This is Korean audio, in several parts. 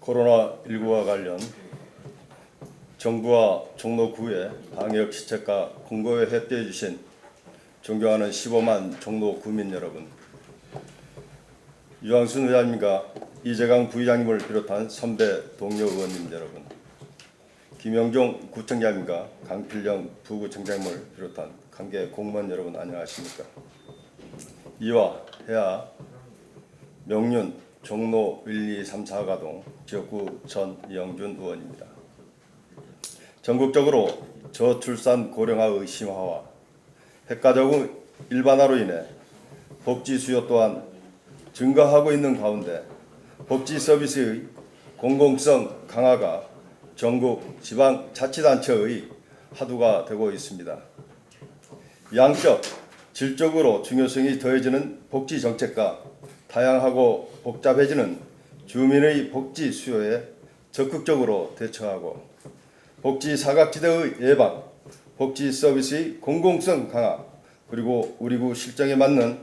코로나19와 관련 정부와 종로구의 방역 시책과 공고에 협조해 주신 존경하는 15만 종로 구민 여러분, 유한순 의원님과 이재강 부의장님을 비롯한 선배 동료 의원님 여러분, 김영종 구청장님과 강필령 부구청장님을 비롯한 관계 공무원 여러분 안녕하십니까? 이와 해야 명륜 종로 1, 2, 3, 4가동 지역구 전영준 의원입니다. 전국적으로 저출산 고령화의 심화와 핵가족의 일반화로 인해 복지 수요 또한 증가하고 있는 가운데 복지 서비스의 공공성 강화가 전국 지방자치단체의 화두가 되고 있습니다. 양적, 질적으로 중요성이 더해지는 복지 정책과 다양하고 복잡해지는 주민의 복지 수요에 적극적으로 대처하고 복지 사각지대의 예방, 복지 서비스의 공공성 강화, 그리고 우리 구 실정에 맞는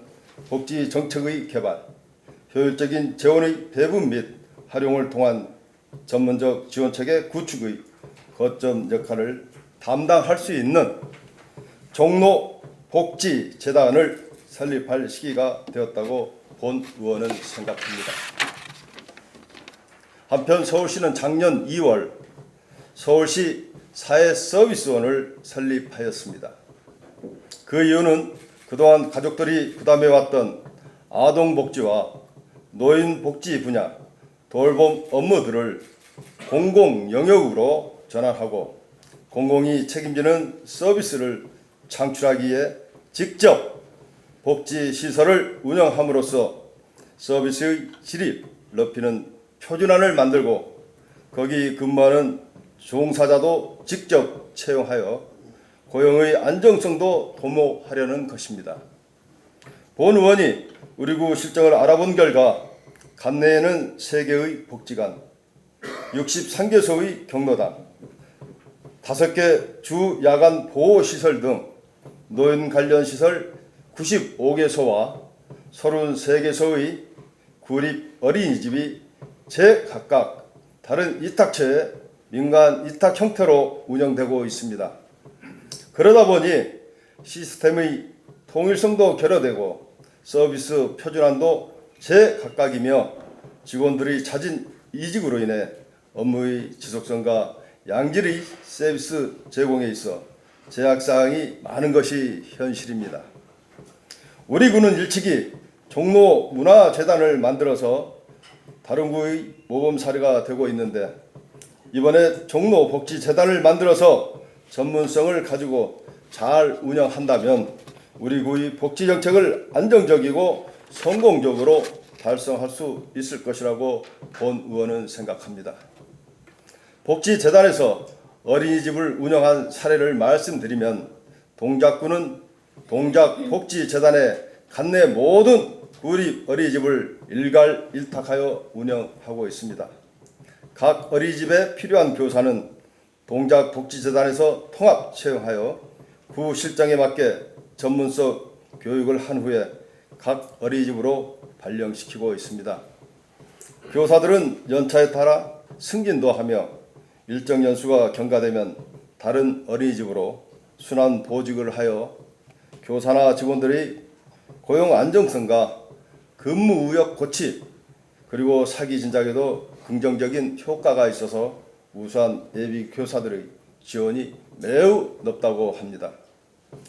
복지 정책의 개발, 효율적인 재원의 배분 및 활용을 통한 전문적 지원체계 구축의 거점 역할을 담당할 수 있는 종로 복지재단을 설립할 시기가 되었다고 본 의원은 생각합니다. 한편 서울시는 작년 2월 서울시 사회서비스원을 설립하였습니다. 그 이유는 그동안 가족들이 부담해왔던 아동복지와 노인복지 분야 돌봄 업무들을 공공영역으로 전환하고 공공이 책임지는 서비스를 창출하기 위해 직접 복지시설을 운영함으로써 서비스의 질을 높이는 표준안을 만들고 거기 근무하는 종사자도 직접 채용하여 고용의 안정성도 도모하려는 것입니다. 본 의원이 우리 구 실정을 알아본 결과 관내에는 3개의 복지관, 63개소의 경로당, 5개 주 야간 보호시설 등 노인 관련 시설 95개소와 33개소의 구립 어린이집이 제각각 다른 위탁처의 민간 위탁 형태로 운영되고 있습니다. 그러다 보니 시스템의 통일성도 결여되고 서비스 표준안도 제각각이며 직원들의 잦은 이직으로 인해 업무의 지속성과 양질의 서비스 제공에 있어 제약사항이 많은 것이 현실입니다. 우리 구는 일찍이 종로문화재단을 만들어서 다른 구의 모범 사례가 되고 있는데 이번에 종로복지재단을 만들어서 전문성을 가지고 잘 운영한다면 우리 구의 복지정책을 안정적이고 성공적으로 달성할 수 있을 것이라고 본 의원은 생각합니다. 복지재단에서 어린이집을 운영한 사례를 말씀드리면 동작구는 동작복지재단의 관내 모든 구립 어린이집을 일괄일탁하여 운영하고 있습니다. 각 어린이집에 필요한 교사는 동작복지재단에서 통합 채용하여 구 실정에 맞게 전문성 교육을 한 후에 각 어린이집으로 발령시키고 있습니다. 교사들은 연차에 따라 승진도 하며 일정 연수가 경과되면 다른 어린이집으로 순환 보직을 하여 교사나 직원들의 고용 안정성과 근무 의욕 고취 그리고 사기 진작에도 긍정적인 효과가 있어서 우수한 예비 교사들의 지원이 매우 높다고 합니다.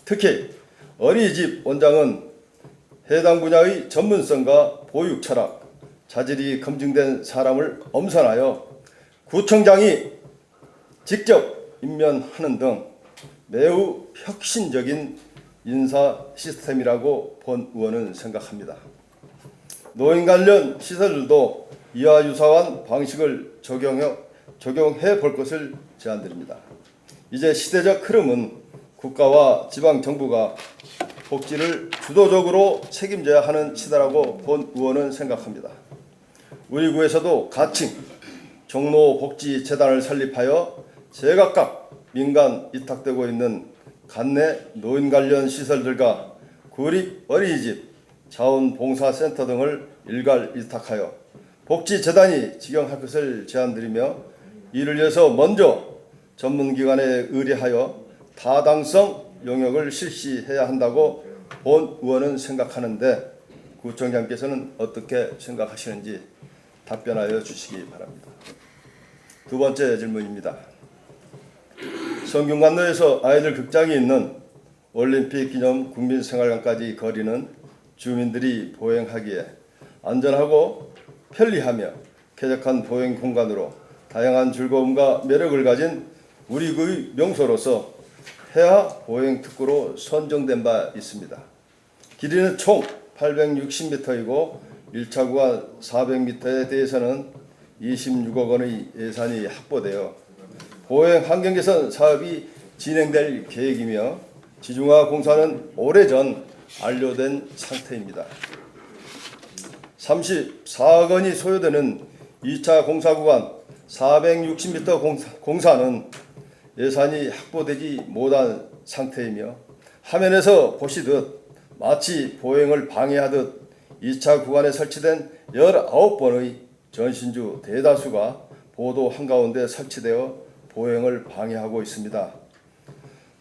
특히 어린이집 원장은 해당 분야의 전문성과 보육 철학, 자질이 검증된 사람을 엄선하여 구청장이 직접 임명하는 등 매우 혁신적인 인사 시스템이라고 본 의원은 생각합니다. 노인 관련 시설들도 이와 유사한 방식을 적용해 볼 것을 제안드립니다. 이제 시대적 흐름은 국가와 지방정부가 복지를 주도적으로 책임져야 하는 시대라고 본 의원은 생각합니다. 우리 구에서도 가칭 종로복지재단을 설립하여 제각각 민간 위탁되고 있는 관내 노인 관련 시설들과 구립 어린이집, 자원봉사센터 등을 일괄 위탁하여 복지재단이 직영할 것을 제안드리며 이를 위해서 먼저 전문기관에 의뢰하여 타당성 용역을 실시해야 한다고 본 의원은 생각하는데 구청장께서는 어떻게 생각하시는지 답변하여 주시기 바랍니다. 두 번째 질문입니다. 성균관로에서 아이들 극장이 있는 올림픽 기념 국민생활관까지 거리는 주민들이 보행하기에 안전하고 편리하며 쾌적한 보행 공간으로 다양한 즐거움과 매력을 가진 우리 구의 명소로서 해야 보행 특구로 선정된 바 있습니다. 길이는 총 860m이고 1차 구간 400m에 대해서는 26억 원의 예산이 확보되어 보행 환경 개선 사업이 진행될 계획이며 지중화 공사는 오래전 완료된 상태입니다. 34억 원이 소요되는 2차 공사 구간 460m 공사는 예산이 확보되지 못한 상태이며 화면에서 보시듯 마치 보행을 방해하듯 2차 구간에 설치된 19번의 전신주 대다수가 보도 한가운데 설치되어 보행을 방해하고 있습니다.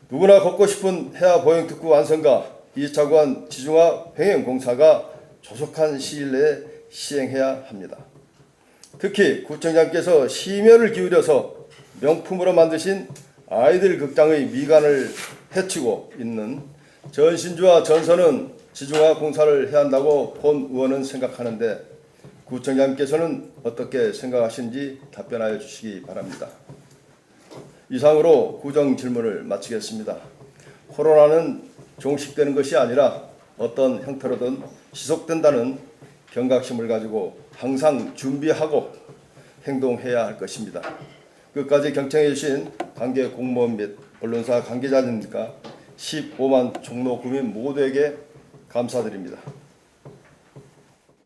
누구나 걷고 싶은 해야 보행 특구 완성과 2차 구간 지중화 병행 공사가 조속한 시일 내에 시행해야 합니다. 특히 구청장께서 심혈을 기울여서 명품으로 만드신 아이들 극장의 미관을 해치고 있는 전신주와 전선은 지중화 공사를 해야 한다고 본 의원은 생각하는데 구청장께서는 어떻게 생각하시는지 답변하여 주시기 바랍니다. 이상으로 구정 질문을 마치겠습니다. 코로나는 종식되는 것이 아니라 어떤 형태로든 지속된다는 경각심을 가지고 항상 준비하고 행동해야 할 것입니다. 끝까지 경청해 주신 관계 공무원 및 언론사 관계자님과 15만 종로 구민 모두에게 감사드립니다.